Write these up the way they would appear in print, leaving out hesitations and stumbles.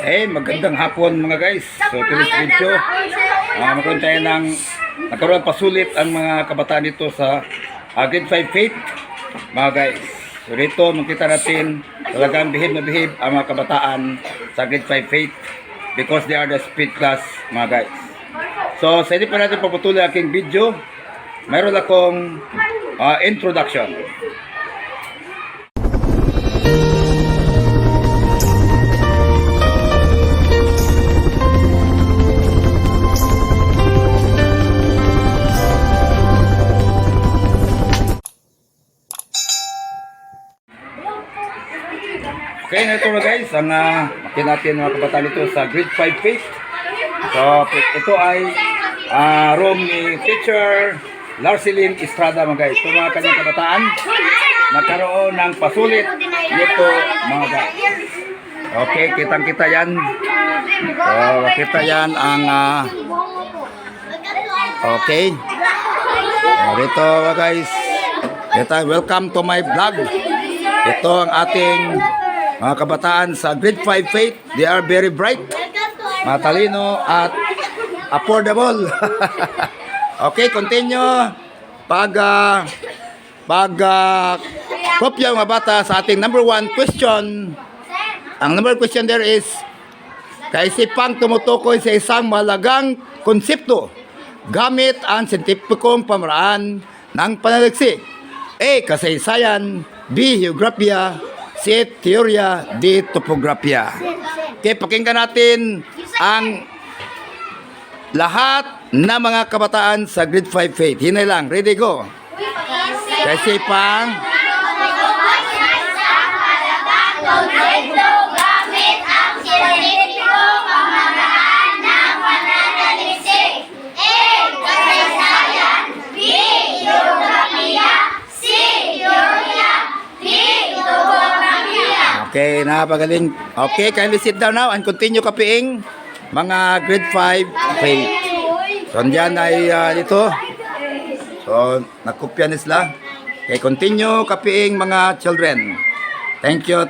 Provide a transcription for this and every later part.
Hey, magandang hapon mga guys. So, today's video, magkaroon tayo ng nagkaroon pasulit ang mga kabataan dito sa grade 5 faith, mga guys. So, dito makita natin talagang behave na behave ang mga kabataan sa grade 5 faith because they are the speed class, mga guys. So, sa hindi pa natin paputuloy aking video, mayroon akong introduction. Okay, na ito na guys, ang makita natin mga kabataan ito sa grade 5 faith. So, ito ay room ni teacher Larceline Estrada, mga guys. So, mga kanyang kabataan, nagkaroon ng pasulit nito, mga guys. Okay, kitang-kita yan. So, kita yan ang okay. Dito mga guys, welcome to my vlog. Ito ang ating mga kabataan sa grade 5 faith. They are very bright, matalino at affordable. Okay, continue. Kopya mga bata sa ating number 1 question. Ang number 1 question there is, kaisipang tumutukoy sa isang mahalagang konsepto gamit ang siyentipikong pamaraan ng panaliksik. A. Kasaysayan. B. Geograpya. C. Teorya. D. Topograpya. Okay, pakinggan natin ang lahat na mga kabataan sa grade 5 faith. Hinay lang. Ready, go. Kasi pang gamit ang siyentipikong pamaraan ng pananaliksik. A. Kasaysayan. B. Geograpya. C. Teorya. D. Topograpya. okay, napagaling. Okay, kindly sit down now and continue copying mga grade 5 faith. So, andyan ay dito. So, nakopya na sila. Okay, continue copying mga children. Thank you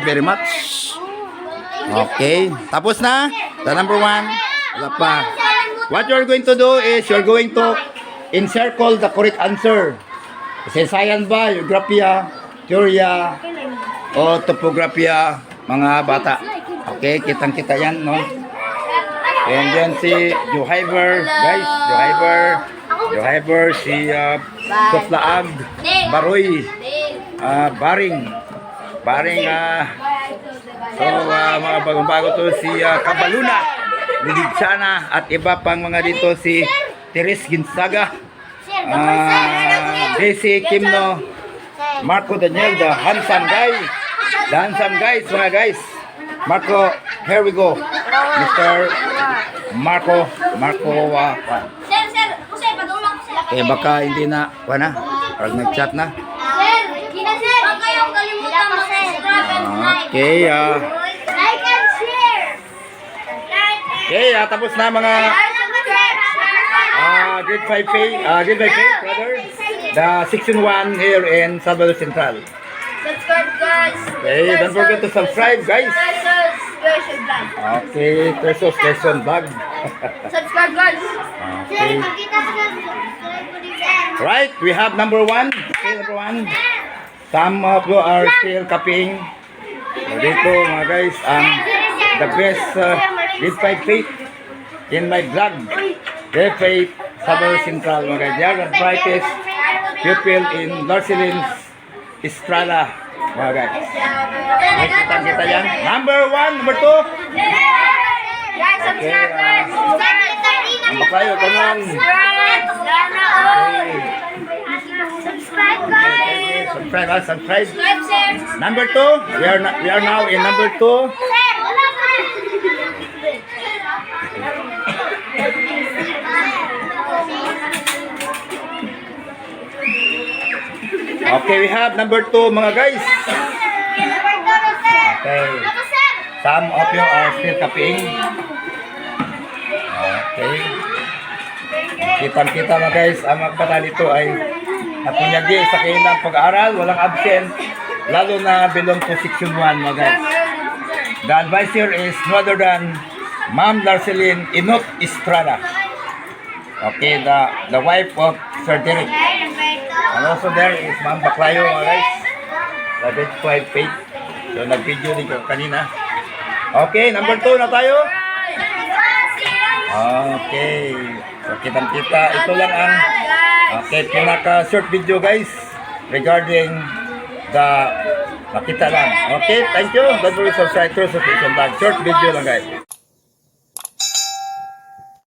very much. Okay, tapos na. The number 1. Wala pa. What you're going to do is you're going to encircle the correct answer. Kasi science ba, geograpya, teorya, o topograpya, mga bata. Okay, kitang-kita yan, no? And then si Johiver, guys, Johiver, si Suflaag, Baroy, Baring, so mga bagong-bago to si Kabaluna, Lidigsana, at iba pang mga dito si Teres Ginsaga, Daisy Kimno, Marco Daniel, the handsome guys, mga guys. Marco, here we go. Mr. Marco, Sir, padulong ko sila. baka hindi na, parang nag-chat na. Sir, huwag kayong kalimutan mag-subscribe and like. Okay, Like and share. okay, tapos na mga grade 5 faith, brother. The section 1 here in Salvador Central. Subscribe, guys. Okay, don't forget to subscribe, guys. Okay, Tersos Lesson Vlog. Subscribe, guys. Okay. Right, we have number 1. Okay, number 1. Some of you are still copying. So, dito mga guys, the best grade 5 faith in my vlog. Grade 5 Salvador Central, mga guys. They are the brightest pupil in Larceline Estrada, mga guys. Okay, kita yan. Number 1, number 2. Guys, subscribe, guys. Ang kayo, kanang. Subscribe, guys. Subscribe. Subscribe, sir. Number 2, we are now in number 2. Sir, wala pa. Okay, we have number 2, mga guys. Okay. Some of you are still copying. Okay. Kitang-kita mga guys, ang mga bata dito ay napunyagi sa kanilang pag-aaral, walang absent, lalo na belong to section 1, mga guys. The advisor is no other than Ma'am Darceline Inot Estrada. Okay, the wife of Sir Derek. And also there is Ma'am Baclayo, mga guys. The Bed 5 Faith. So, nag-video din ko kanina. Okay, number 2 na tayo. Okay. So, kitang-kita. Ito lang ang pinaka-short video, guys, regarding the nakita lang. Okay, thank you. Don't forget to subscribe to Subscription Vlog. Short video lang, guys.